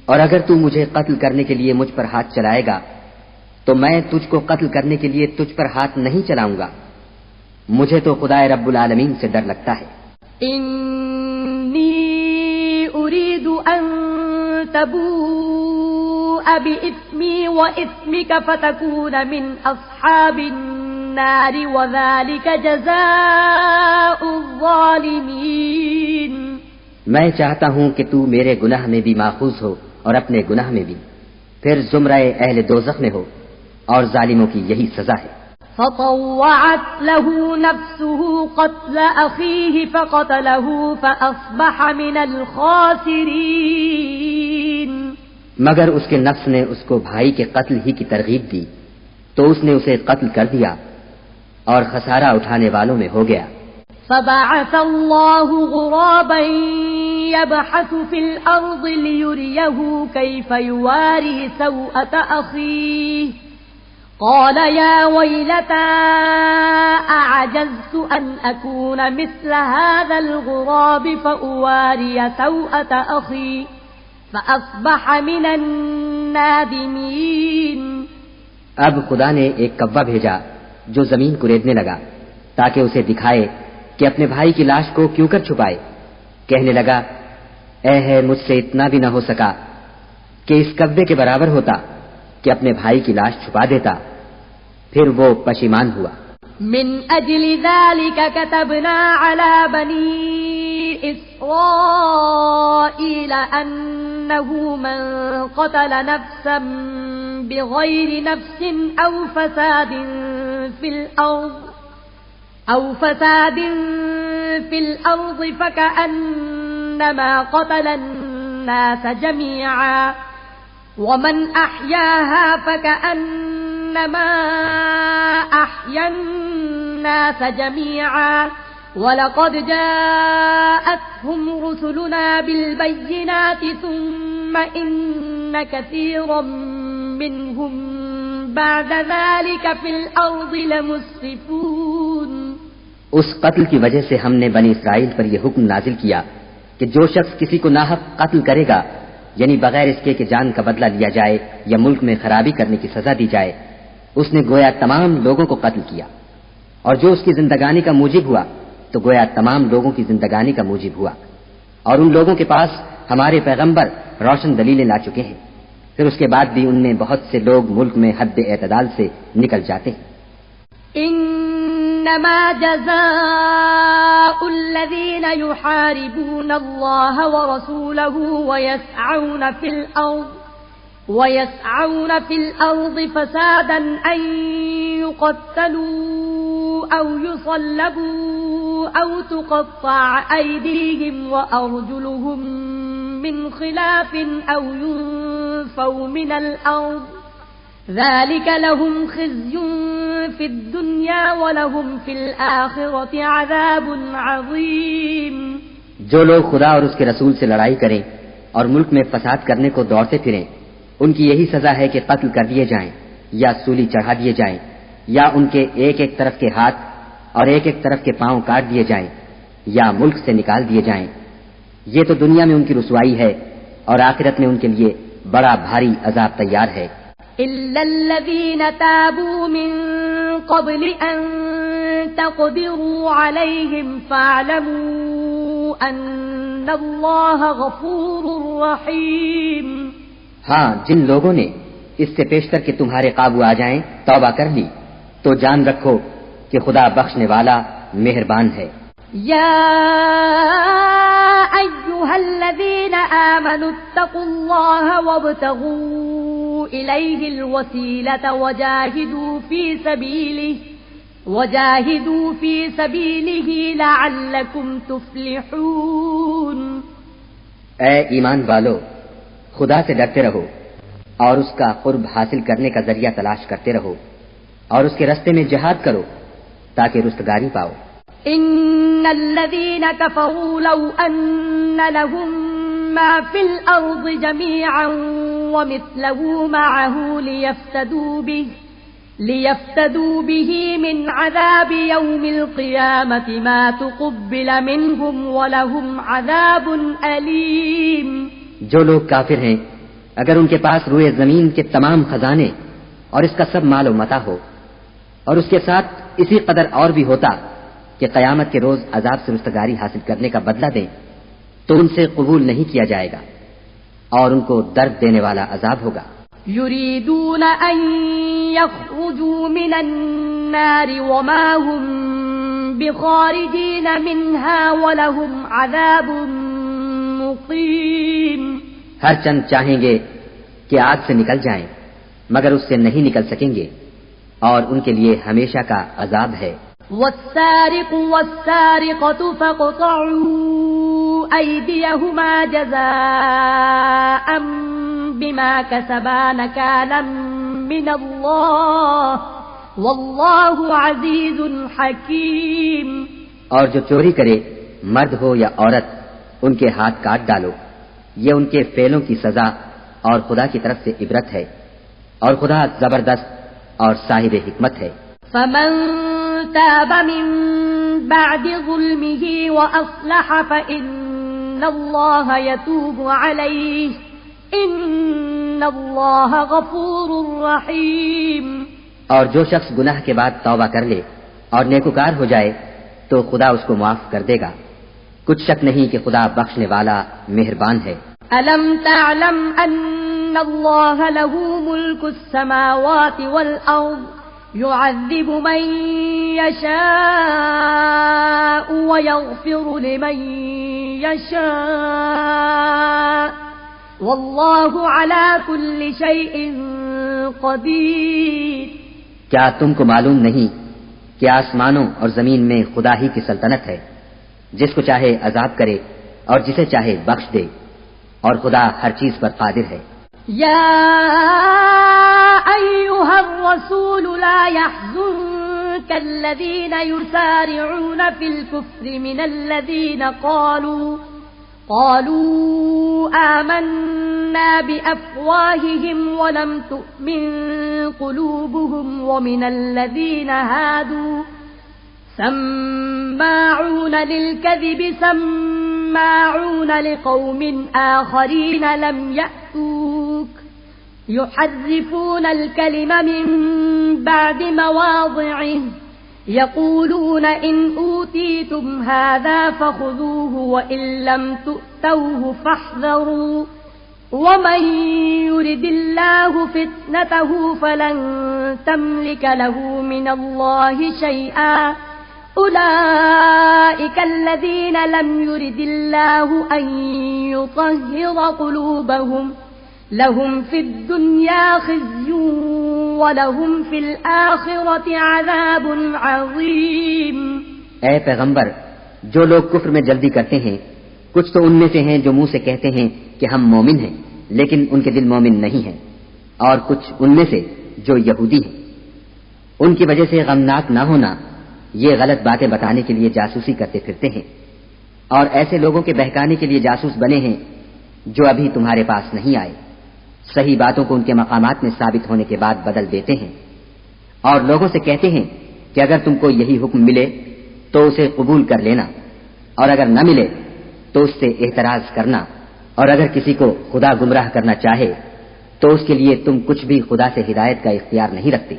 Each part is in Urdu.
اور اگر تو مجھے قتل کرنے کے لیے مجھ پر ہاتھ چلائے گا تو میں تجھ کو قتل کرنے کے لیے تجھ پر ہاتھ نہیں چلاؤں گا. مجھے تو خدا رب العالمین سے ڈر لگتا ہے. انی اريد ان تبوء باسمی واسمک فتکون من اصحاب النار وذلك جزاء الظالمین. میں چاہتا ہوں کہ تو میرے گناہ میں بھی ماخوذ ہو اور اپنے گناہ میں بھی، پھر زمرہ اہل دوزخ میں ہو، اور ظالموں کی یہی سزا ہے. فطوعت له نفسه قتل أخيه فقتله فأصبح من الخاسرين. مگر اس کے نفس نے اس کو بھائی کے قتل ہی کی ترغیب دی تو اس نے اسے قتل کر دیا اور خسارہ اٹھانے والوں میں ہو گیا. فبعث الله غرابا يبحث في الأرض ليريه كيف يواري سوءة أخيه قال يا ويلتى أعجزت أن أكون مثل هذا الغراب فأواري سوءة أخي فأصبح من النادمين. اب خدا نے ایک کوا بھیجا جو زمین کو ریدنے لگا تاکہ اسے دکھائے کہ اپنے بھائی کی لاش کو کیوں کر چھپائے. کہنے لگا اے ہے مجھ سے اتنا بھی نہ ہو سکا کہ اس کوے کے برابر ہوتا کہ اپنے بھائی کی لاش چھپا دیتا. پھر وہ پشیمان ہوا. من اجل ذلك كتبنا على بني اسرائيل انه من قتل نفسا بغير نفس او فساد في الارض فكأنما قتل الناس جميعا ومن احياها فكأنما احيا الناس جميعا ولقد جاءتهم رسلنا بالبينات ثم ان كثيرا منهم بعد ذلك في الارض لمسرفون. اس قتل کی وجہ سے ہم نے بنی اسرائیل پر یہ حکم نازل کیا کہ جو شخص کسی کو ناحق قتل کرے گا، یعنی بغیر اس کے کہ جان کا بدلہ لیا جائے یا ملک میں خرابی کرنے کی سزا دی جائے، اس نے گویا تمام لوگوں کو قتل کیا. اور جو اس کی زندگانی کا موجب ہوا تو گویا تمام لوگوں کی زندگانی کا موجب ہوا. اور ان لوگوں کے پاس ہمارے پیغمبر روشن دلیلیں لا چکے ہیں، پھر اس کے بعد بھی ان میں بہت سے لوگ ملک میں حد اعتدال سے نکل جاتے ہیں. انما جزاء الذين يحاربون الله ورسوله ويسعون في الأرض فسادا أن يقتلوا أو يصلبوا أو تقطع أيديهم وأرجلهم من خلاف أو ينفوا من الأرض ذلك لهم خزي في الدنيا ولهم في الآخرة عذاب عظيم. جو لوگ خدا اور اس کے رسول سے لڑائی کریں اور ملک میں فساد کرنے کو دوڑتے پھریں، ان کی یہی سزا ہے کہ قتل کر دیے جائیں یا سولی چڑھا دیے جائیں یا ان کے ایک ایک طرف کے ہاتھ اور ایک ایک طرف کے پاؤں کاٹ دیے جائیں یا ملک سے نکال دیے جائیں. یہ تو دنیا میں ان کی رسوائی ہے اور آخرت میں ان کے لیے بڑا بھاری عذاب تیار ہے. إلا الذين تابوا من قبل أن تقدروا عليهم فاعلموا أن الله غفور رحيم. ہاں، جن لوگوں نے اس سے پیشتر کہ تمہارے قابو آ جائیں توبہ کر لی تو جان رکھو کہ خدا بخشنے والا مہربان ہے. يا أيها الذين آمنوا اتقوا الله وابتغوا إليه الوسيلة وجاهدوا في سبيله لعلكم تفلحون. اے ایمان والو، خدا سے ڈرتے رہو اور اس کا قرب حاصل کرنے کا ذریعہ تلاش کرتے رہو اور اس کے راستے میں جہاد کرو تاکہ رستگاری پاؤ. ان الذين كفروا لو ان لهم ما في الارض جميعا ومثله معه ليفتدوا به من عذاب يوم القيامة ما تقبل منهم ولهم عذاب أليم. جو لوگ کافر ہیں اگر ان کے پاس روئے زمین کے تمام خزانے اور اس کا سب مال و متاع ہو اور اس کے ساتھ اسی قدر اور بھی ہوتا کہ قیامت کے روز عذاب سے رستگاری حاصل کرنے کا بدلہ دیں تو ان سے قبول نہیں کیا جائے گا اور ان کو درد دینے والا عذاب ہوگا. يريدون أن يخرجوا من النار وما هم بخارجين منها ولهم عذاب مقيم. ہر چند چاہیں گے کہ آگ سے نکل جائیں مگر اس سے نہیں نکل سکیں گے اور ان کے لیے ہمیشہ کا عذاب ہے. والسارق والسارقة فاقطعوا أيديهما جزاء بما كسبا نكالا من الله والله عزيز حكيم. اور جو چوری کرے مرد ہو یا عورت ان کے ہاتھ کاٹ ڈالو، یہ ان کے فعلوں کی سزا اور خدا کی طرف سے عبرت ہے اور خدا زبردست اور صاحب حکمت ہے. فمن تاب من بعد ظلمه وأصلح فإن الله يتوب عليه إن الله غفور رحيم. اور جو شخص گناہ کے بعد توبہ کر لے اور نیکوکار ہو جائے تو خدا اس کو معاف کر دے گا. کچھ شک نہیں کہ خدا بخشنے والا مہربان ہے. ألم تعلم أن الله له ملك السماوات والأرض يعذب من يشاء ويغفر لمن يشاء والله على كل شيء قدير. کیا تم کو معلوم نہیں کہ آسمانوں اور زمین میں خدا ہی کی سلطنت ہے، جس کو چاہے عذاب کرے اور جسے چاہے بخش دے اور خدا ہر چیز پر قادر ہے. يا أيها الرسول لا يحزنك الذين يسارعون في الكفر من الذين قالوا آمنا بأفواههم ولم تؤمن قلوبهم ومن الذين هادوا سماعون للكذب سماعون لقوم آخرين لم يأتوك يحرفون الكلم من بعد مواضعه يقولون إن أوتيتم هذا فخذوه وإن لم تؤتوه فاحذروا ومن يرد الله فتنته فلن تملك له من الله شيئا أولئك الذين لم يرد الله أن يطهر قلوبهم لهم في الدنيا خزي ولهم في الآخرة عذاب عظيم. اے پیغمبر، جو لوگ کفر میں جلدی کرتے ہیں کچھ تو ان میں سے ہیں جو منہ سے کہتے ہیں کہ ہم مومن ہیں لیکن ان کے دل مومن نہیں ہیں، اور کچھ ان میں سے جو یہودی ہیں. ان کی وجہ سے غمناک نہ ہونا، یہ غلط باتیں بتانے کے لیے جاسوسی کرتے پھرتے ہیں اور ایسے لوگوں کے بہکانے کے لیے جاسوس بنے ہیں جو ابھی تمہارے پاس نہیں آئے. صحیح باتوں کو ان کے مقامات میں ثابت ہونے کے بعد بدل دیتے ہیں اور لوگوں سے کہتے ہیں کہ اگر تم کو یہی حکم ملے تو اسے قبول کر لینا اور اگر نہ ملے تو اس سے اعتراض کرنا، اور اگر کسی کو خدا گمراہ کرنا چاہے تو اس کے لیے تم کچھ بھی خدا سے ہدایت کا اختیار نہیں رکھتے.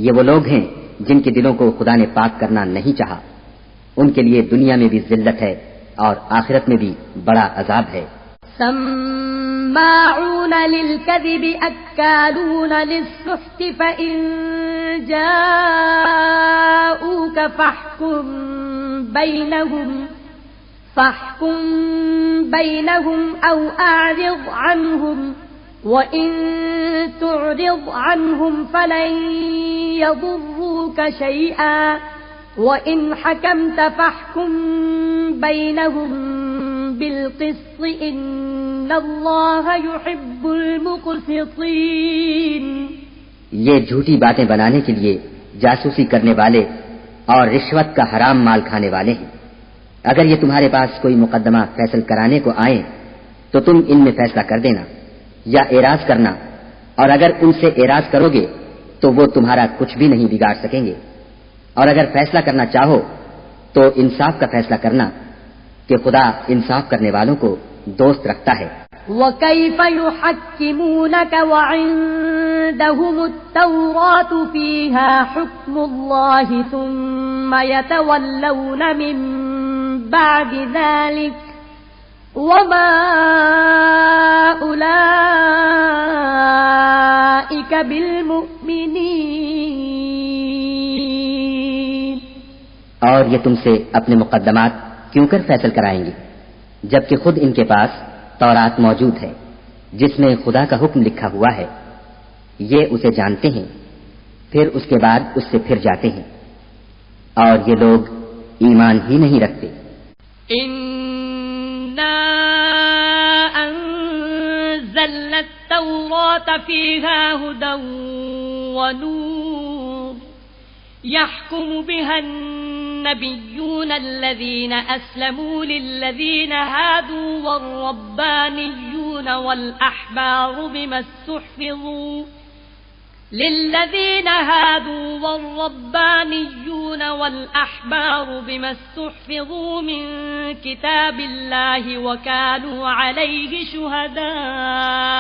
یہ وہ لوگ ہیں جن کے دلوں کو خدا نے پاک کرنا نہیں چاہا. ان کے لیے دنیا میں بھی ذلت ہے اور آخرت میں بھی بڑا عذاب ہے. سماعون للكذب أكالون للسحت فإن جاءوك فاحكم بينهم أو أعرض عنهم وإن تعرض عنهم فلن يضروك شيئا وإن حكمت فاحكم بينهم بالقسط إن الله يحب المقسطين. یہ جھوٹی باتیں بنانے کے لیے جاسوسی کرنے والے اور رشوت کا حرام مال کھانے والے ہیں. اگر یہ تمہارے پاس کوئی مقدمہ فیصل کرانے کو آئیں تو تم ان میں فیصلہ کر دینا یا اعراض کرنا، اور اگر ان سے اعراض کرو گے تو وہ تمہارا کچھ بھی نہیں بگاڑ سکیں گے. اور اگر فیصلہ کرنا چاہو تو انصاف کا فیصلہ کرنا کہ خدا انصاف کرنے والوں کو دوست رکھتا ہے. وكيف يحكمونك وعندهم التوراة فيها حكم الله ثم يتولون من بعد ذلك وما أولئك بالمؤمنين. اور یہ تم سے اپنے مقدمات کیوں کر فیصل کرائیں گے جبکہ خود ان کے پاس تورات موجود ہے جس میں خدا کا حکم لکھا ہوا ہے. یہ اسے جانتے ہیں پھر اس کے بعد اس سے پھر جاتے ہیں اور یہ لوگ ایمان ہی نہیں رکھتے. إنا أنزلنا التوراة فيها هدى ونور يحكم بها النبيون الذين أسلموا للذين هادوا والربانيون والأحبار بما استحفظوا من كتاب الله وكانوا عليه شهداء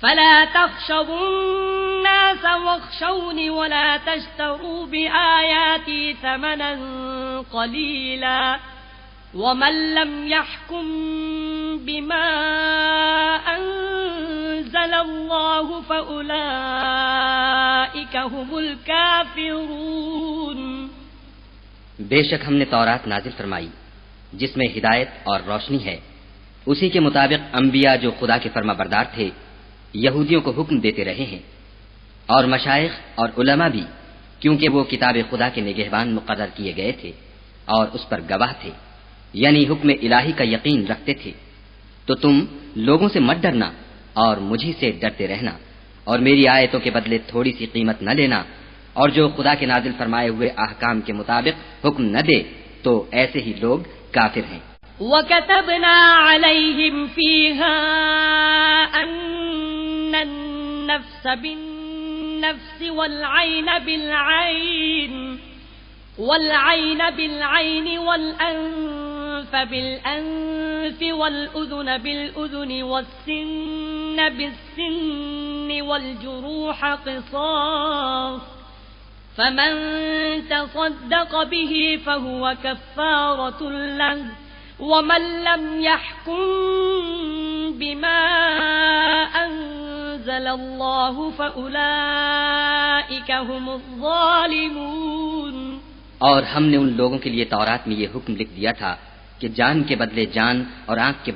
فلا تخشوا الناس واخشوني ولا تشتروا بآياتي ثمنا قليلا ومن لم يحكم بما أنزل الله فأولئك هم الكافرون. بے شک ہم نے تورات نازل فرمائی جس میں ہدایت اور روشنی ہے. اسی کے مطابق انبیاء جو خدا کے فرما بردار تھے یہودیوں کو حکم دیتے رہے ہیں اور مشائخ اور علماء بھی کیونکہ وہ کتاب خدا کے نگہبان مقرر کیے گئے تھے اور اس پر گواہ تھے یعنی حکم الہی کا یقین رکھتے تھے. تو تم لوگوں سے مت ڈرنا اور مجھی سے ڈرتے رہنا اور میری آیتوں کے بدلے تھوڑی سی قیمت نہ لینا اور جو خدا کے نازل فرمائے ہوئے احکام کے مطابق حکم نہ دے تو ایسے ہی لوگ کافر ہیں. وَكَتَبْنَا عَلَيْهِمْ فِيهَا أَنَّ النَّفْسَ بِالنَّفْسِ وَالْعَيْنَ بِالْعَيْنِ وَالْأَنفَ بِالْأَنفِ وَالْأُذُنَ بِالْأُذُنِ وَالسِّنَّ بِالسِّنِّ وَالْجُرُوحَ قِصَاصٌ فَمَن تَصَدَّقَ بِهِ فَهُوَ كَفَّارَةٌ لَّهُ وَمَن لَّمْ يَحْكُم بِمَا أَنزَلَ اللَّهُ فَأُولَئِكَ هُمُ الظَّالِمُونَ. اور ہم نے ان لوگوں کے لیے تورات میں یہ حکم لکھ دیا تھا کہ جان کے بدلے جان اور آنکھ کے